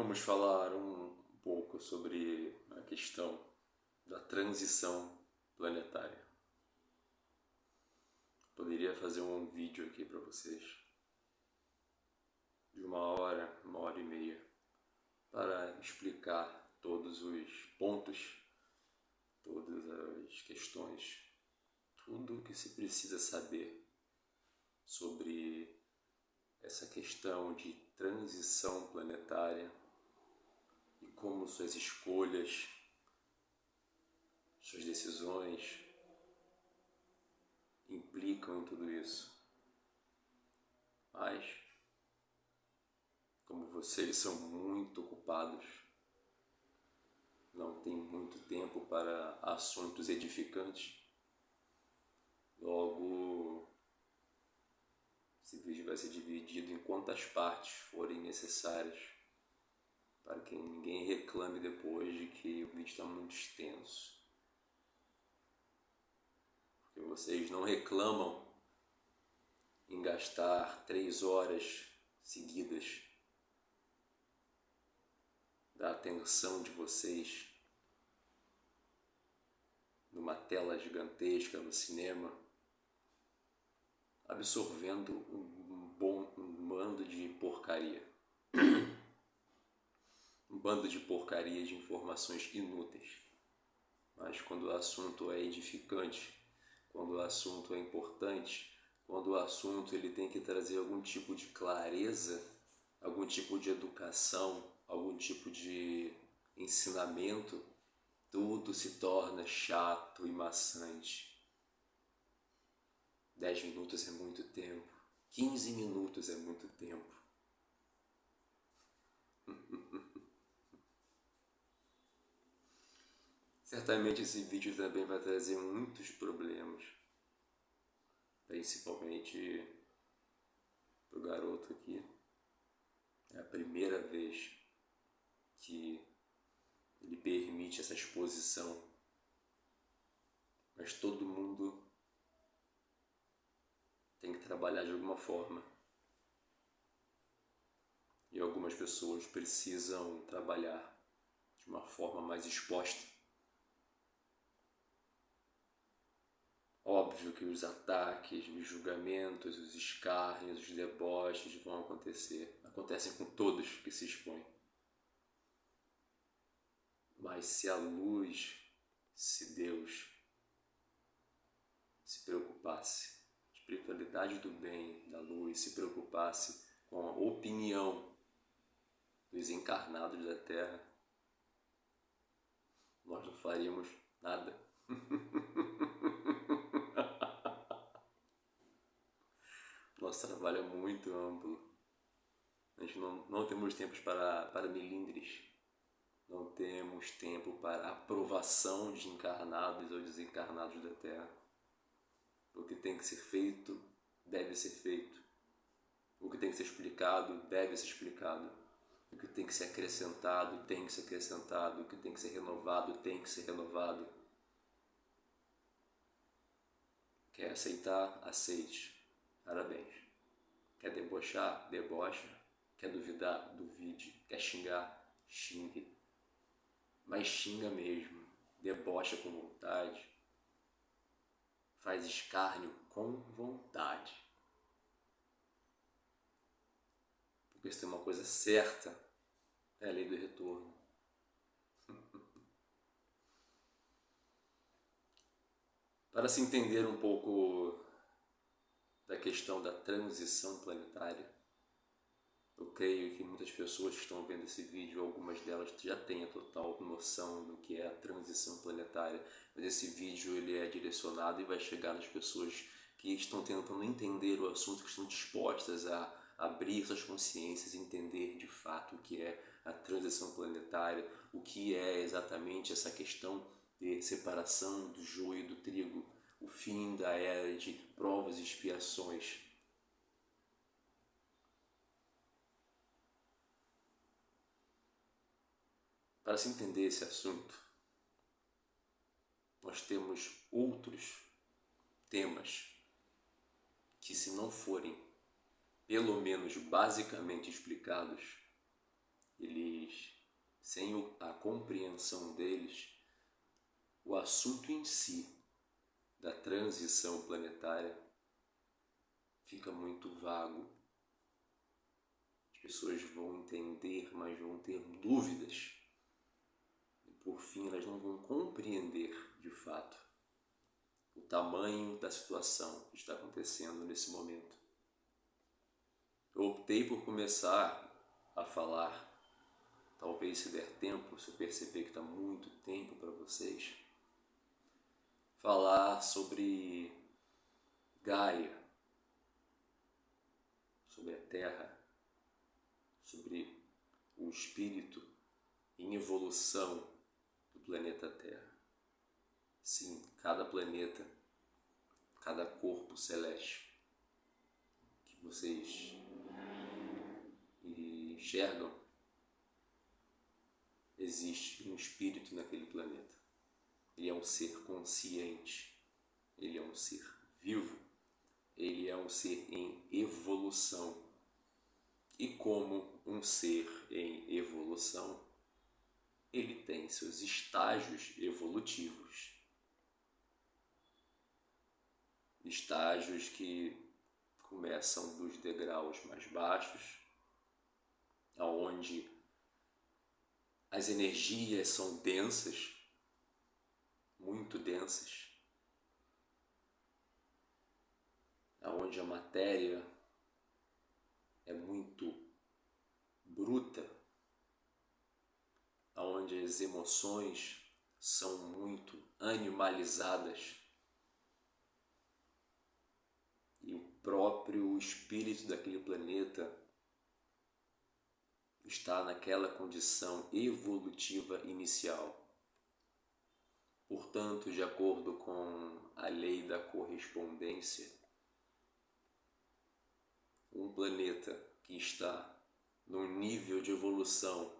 Vamos falar um pouco sobre a questão da transição planetária. Poderia fazer um vídeo aqui para vocês de 1 hora, 1 hora e meia, para explicar todos os pontos, todas as questões, tudo o que se precisa saber sobre essa questão de transição planetária e como suas escolhas, suas decisões implicam em tudo isso. Mas, como vocês são muito ocupados, não têm muito tempo para assuntos edificantes, logo esse vídeo vai ser dividido em quantas partes forem necessárias, para que ninguém reclame depois de que o vídeo está muito extenso. Porque vocês não reclamam em gastar 3 horas seguidas da atenção de vocês numa tela gigantesca no cinema, absorvendo um bando de porcaria. Um bando de porcaria de informações inúteis. Mas quando o assunto é edificante, quando o assunto é importante, quando o assunto ele tem que trazer algum tipo de clareza, algum tipo de educação, algum tipo de ensinamento, tudo se torna chato e maçante. 10 minutos é muito tempo, 15 minutos é muito tempo. Certamente esse vídeo também vai trazer muitos problemas, principalmente pro garoto aqui. É a primeira vez que ele permite essa exposição, mas todo mundo tem que trabalhar de alguma forma. E algumas pessoas precisam trabalhar de uma forma mais exposta. Óbvio que os ataques, os julgamentos, os escárnios, os deboches vão acontecer. Acontecem com todos que se expõem. Mas se a luz, se Deus se preocupasse, a espiritualidade do bem, da luz, se preocupasse com a opinião dos encarnados da Terra, nós não faríamos nada. Nosso trabalho é muito amplo. A gente não temos tempos para melindres. Não temos tempo para aprovação de encarnados ou desencarnados da Terra. O que tem que ser feito, deve ser feito. O que tem que ser explicado, deve ser explicado. O que tem que ser acrescentado, tem que ser acrescentado. O que tem que ser renovado, tem que ser renovado. Quer aceitar? Aceite. Parabéns. Quer debochar? Debocha. Quer duvidar? Duvide. Quer xingar? Xingue. Mas xinga mesmo. Debocha com vontade. Faz escárnio com vontade. Porque se tem uma coisa certa, é a lei do retorno. Para se entender um pouco da questão da transição planetária, eu creio que muitas pessoas que estão vendo esse vídeo, algumas delas já têm a total noção do que é a transição planetária, mas esse vídeo ele é direcionado e vai chegar nas pessoas que estão tentando entender o assunto, que estão dispostas a abrir suas consciências e entender de fato o que é a transição planetária, o que é exatamente essa questão de separação do joio e do trigo, o fim da era de provas e expiações. Para se entender esse assunto, nós temos outros temas que, se não forem pelo menos basicamente explicados, eles, sem a compreensão deles, o assunto em si da transição planetária fica muito vago. As pessoas vão entender, mas vão ter dúvidas. E por fim, elas não vão compreender de fato o tamanho da situação que está acontecendo nesse momento. Eu optei por começar a falar, talvez se der tempo, se eu perceber que está muito tempo para vocês, falar sobre Gaia, sobre a Terra, sobre o espírito em evolução do planeta Terra. Sim, cada planeta, cada corpo celeste que vocês enxergam, existe um espírito naquele planeta. Ele é um ser consciente, ele é um ser vivo, ele é um ser em evolução. E como um ser em evolução, ele tem seus estágios evolutivos. Estágios que começam dos degraus mais baixos, onde as energias são densas, muito densas, onde a matéria é muito bruta, onde as emoções são muito animalizadas e o próprio espírito daquele planeta está naquela condição evolutiva inicial. Portanto, de acordo com a lei da correspondência, um planeta que está num nível de evolução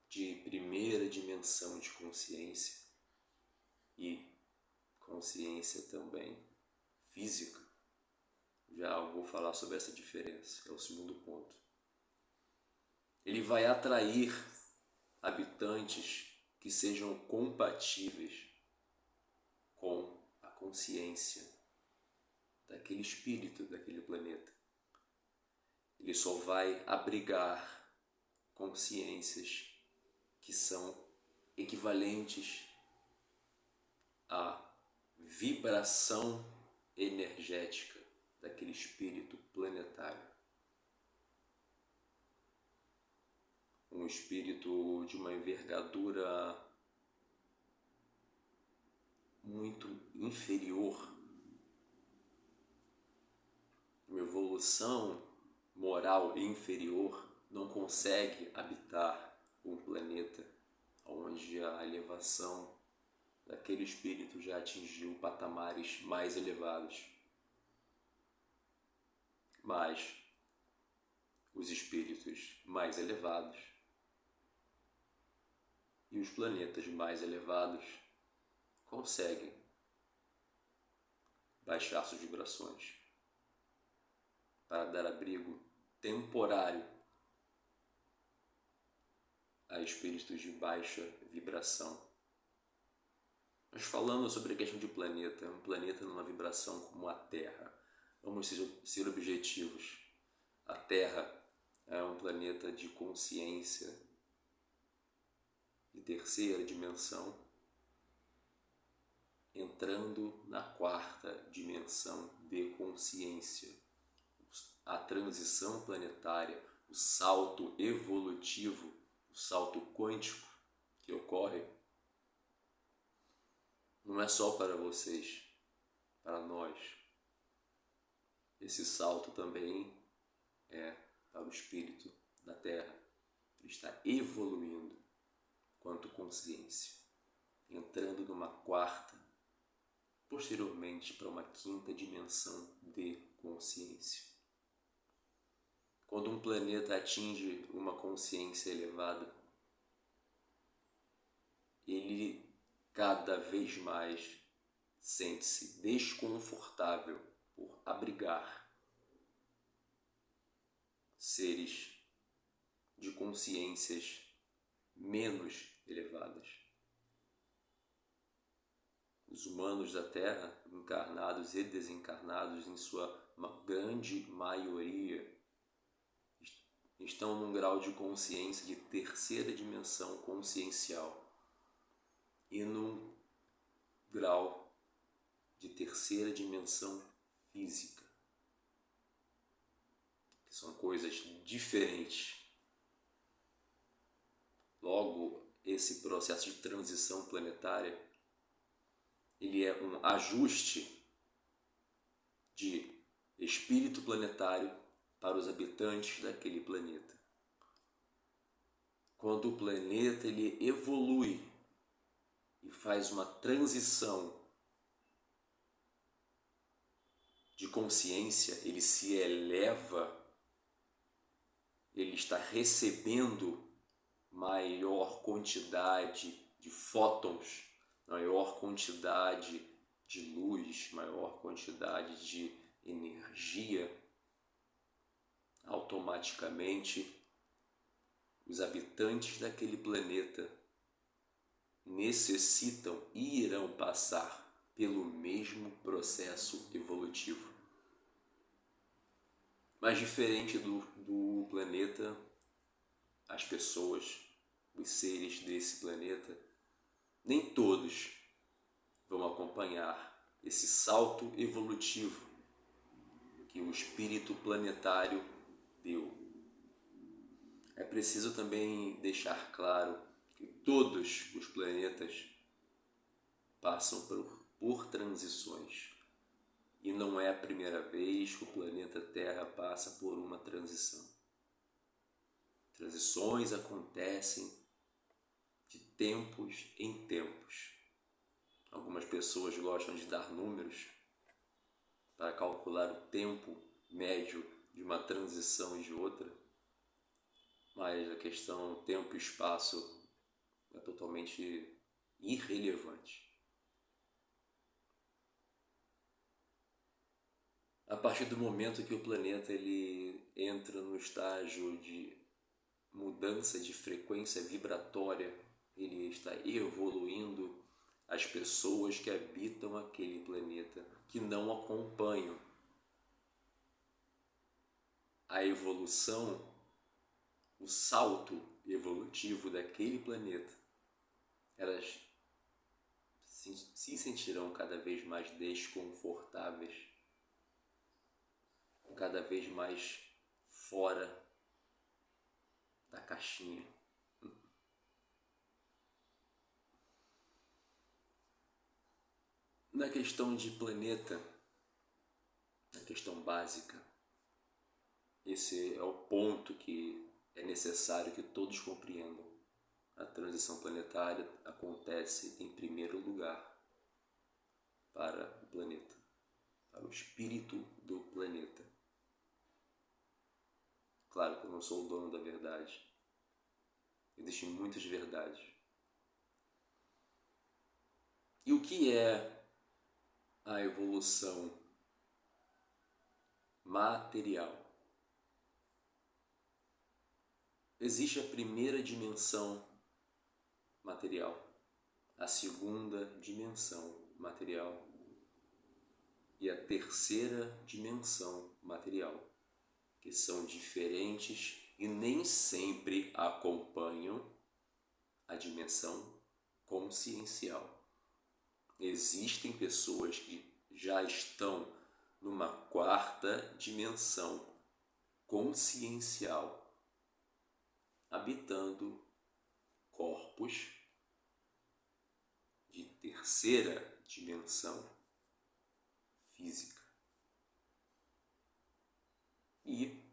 de primeira dimensão de consciência e consciência também física, já vou falar sobre essa diferença, é o segundo ponto. Ele vai atrair habitantes que sejam compatíveis com a consciência daquele espírito, daquele planeta. Ele só vai abrigar consciências que são equivalentes à vibração energética daquele espírito planetário. Um espírito de uma envergadura muito inferior, uma evolução moral inferior, não consegue habitar um planeta onde a elevação daquele espírito já atingiu patamares mais elevados. Mas os espíritos mais elevados e os planetas mais elevados conseguem baixar suas vibrações para dar abrigo temporário a espíritos de baixa vibração. Mas falando sobre a questão de planeta, um planeta numa vibração como a Terra, vamos ser objetivos. A Terra é um planeta de consciência de terceira dimensão, entrando na quarta dimensão de consciência. A transição planetária, o salto evolutivo, o salto quântico que ocorre, não é só para vocês, para nós. Esse salto também é para o espírito da Terra. Ele está evoluindo quanto consciência, entrando numa quarta, posteriormente para uma quinta dimensão de consciência. Quando um planeta atinge uma consciência elevada, ele cada vez mais sente-se desconfortável por abrigar seres de consciências menos elevadas. Os humanos da Terra, encarnados e desencarnados, em sua grande maioria, estão num grau de consciência de terceira dimensão consciencial e num grau de terceira dimensão física, que são coisas diferentes. Logo, esse processo de transição planetária, ele é um ajuste de espírito planetário para os habitantes daquele planeta. Quando o planeta ele evolui e faz uma transição de consciência, ele se eleva, ele está recebendo maior quantidade de fótons, maior quantidade de luz, maior quantidade de energia. Automaticamente, os habitantes daquele planeta necessitam e irão passar pelo mesmo processo evolutivo. Mas diferente do planeta, as pessoas, os seres desse planeta, nem todos vão acompanhar esse salto evolutivo que o espírito planetário deu. É preciso também deixar claro que todos os planetas passam por transições. E não é a primeira vez que o planeta Terra passa por uma transição. Transições acontecem de tempos em tempos. Algumas pessoas gostam de dar números para calcular o tempo médio de uma transição e de outra, mas a questão tempo e espaço é totalmente irrelevante. A partir do momento que o planeta ele entra no estágio de mudança de frequência vibratória, ele está evoluindo. As pessoas que habitam aquele planeta, que não acompanham a evolução, o salto evolutivo daquele planeta, elas se sentirão cada vez mais desconfortáveis, cada vez mais fora da caixinha. Na questão de planeta, na questão básica, esse é o ponto que é necessário que todos compreendam. A transição planetária acontece em primeiro lugar para o planeta, para o espírito do planeta. Claro que eu não sou o dono da verdade. Existem muitas verdades. E o que é a evolução material? Existe a primeira dimensão material, a segunda dimensão material e a terceira dimensão material, que são diferentes e nem sempre acompanham a dimensão consciencial. Existem pessoas que já estão numa quarta dimensão consciencial, habitando corpos de terceira dimensão física. E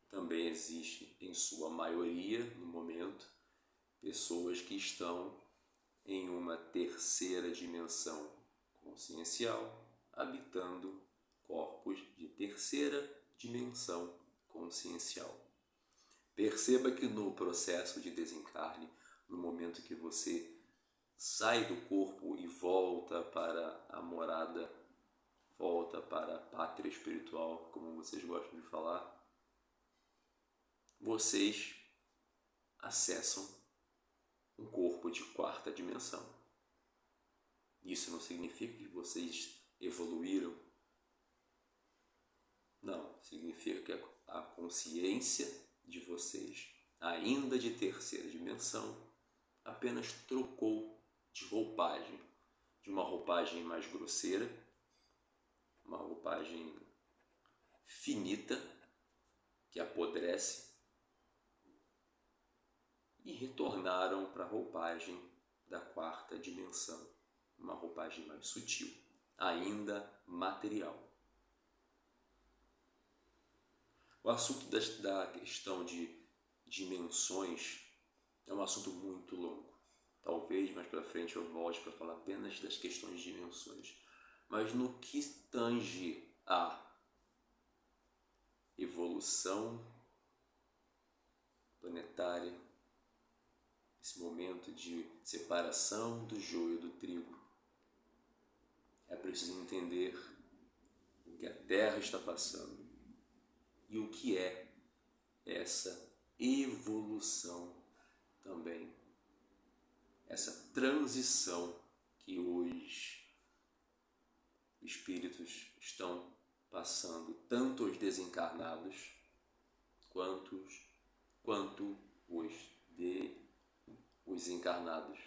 também existe, em sua maioria, no momento, pessoas que estão em uma terceira dimensão consciencial, habitando corpos de terceira dimensão consciencial. Perceba que no processo de desencarne, no momento que você sai do corpo e volta para a morada, volta para a pátria espiritual, como vocês gostam de falar, vocês acessam um corpo de quarta dimensão. Isso não significa que vocês evoluíram. Não, significa que a consciência de vocês, ainda de terceira dimensão, apenas trocou de roupagem, de uma roupagem mais grosseira, uma roupagem finita, que apodrece, e retornaram para a roupagem da quarta dimensão, uma roupagem mais sutil, ainda material. O assunto da questão de dimensões é um assunto muito longo. Talvez mais para frente eu volte para falar apenas das questões de dimensões. Mas no que tange a evolução planetária, esse momento de separação do joio do trigo, é preciso entender o que a Terra está passando e o que é essa evolução também, essa transição que os espíritos estão passando, tanto os desencarnados quanto os encarnados.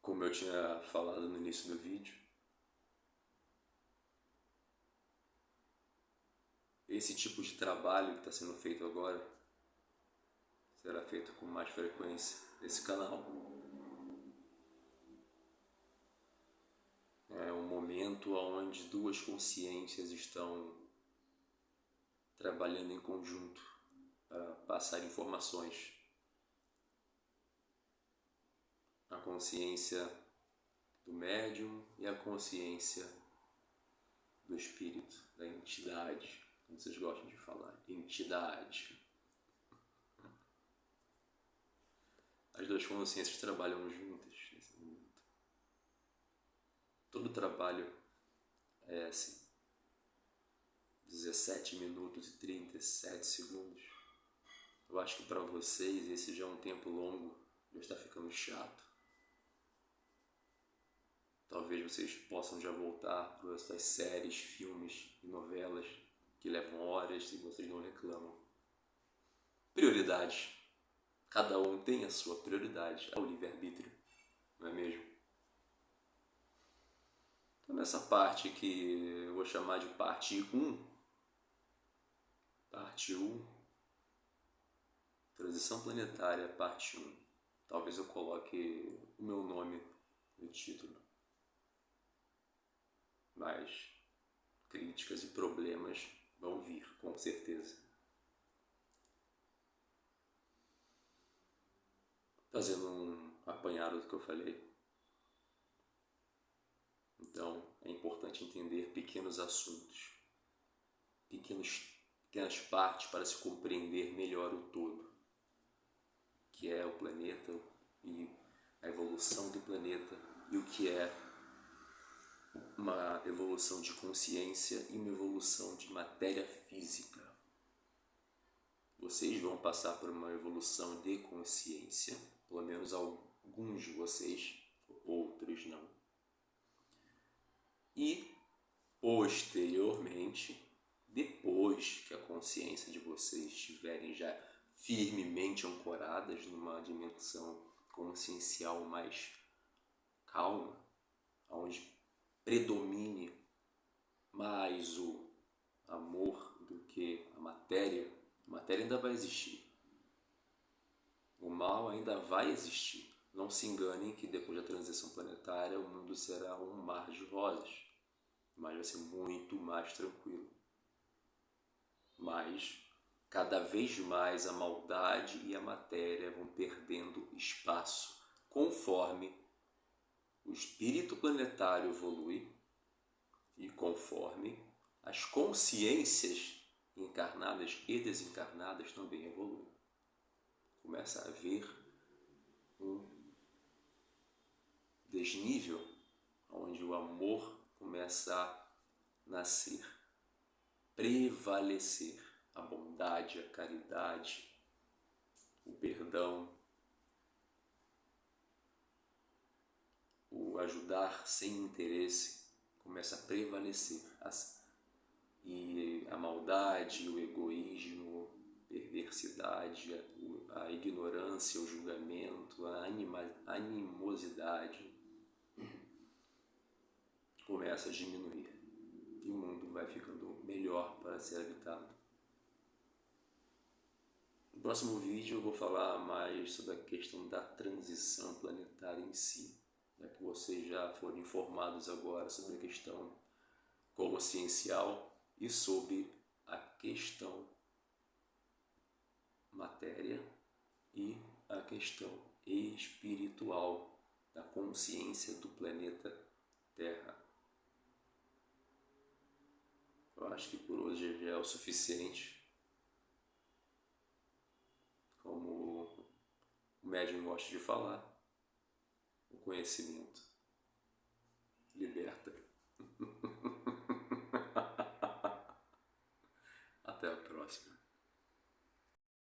Como eu tinha falado no início do vídeo, esse tipo de trabalho que está sendo feito agora será feito com mais frequência nesse canal. É um momento onde duas consciências estão trabalhando em conjunto para passar informações. A consciência do médium e a consciência do espírito, da entidade, como vocês gostam de falar, entidade. As duas consciências trabalham juntas nesse momento. Todo trabalho é assim, 17 minutos e 37 segundos. Eu acho que para vocês esse já é um tempo longo, já está ficando chato. Talvez vocês possam já voltar para as suas séries, filmes e novelas que levam horas e vocês não reclamam. Prioridades. Cada um tem a sua prioridade, é o livre-arbítrio, não é mesmo? Então nessa parte que eu vou chamar de parte 1, Transição Planetária, parte 1. Talvez eu coloque o meu nome no título. Mas críticas e problemas vão vir, com certeza. Fazendo um apanhado do que eu falei. Então, é importante entender pequenos assuntos, pequenas partes para se compreender melhor o todo, que é o planeta e a evolução do planeta e o que é uma evolução de consciência e uma evolução de matéria física. Vocês vão passar por uma evolução de consciência, pelo menos alguns de vocês, outros não. E, posteriormente, depois que a consciência de vocês estiverem já firmemente ancoradas numa dimensão consciencial mais calma, onde predomine mais o amor do que a matéria ainda vai existir. O mal ainda vai existir. Não se enganem que depois da transição planetária o mundo será um mar de rosas, mas vai ser muito mais tranquilo. Mas cada vez mais a maldade e a matéria vão perdendo espaço conforme o espírito planetário evolui e conforme as consciências encarnadas e desencarnadas também evoluem. Começa a haver um desnível onde o amor começa a nascer, prevalecer a bondade, a caridade, o perdão, o ajudar sem interesse começa a prevalecer. E a maldade, o egoísmo, a perversidade, a ignorância, o julgamento, a animosidade começa a diminuir e o mundo vai ficando melhor para ser habitado. No próximo vídeo eu vou falar mais sobre a questão da transição planetária em si, já que vocês já foram informados agora sobre a questão consciencial e sobre a questão matéria e a questão espiritual da consciência do planeta Terra. Eu acho que por hoje já é o suficiente. Como o médium gosta de falar, o conhecimento liberta. Até a próxima.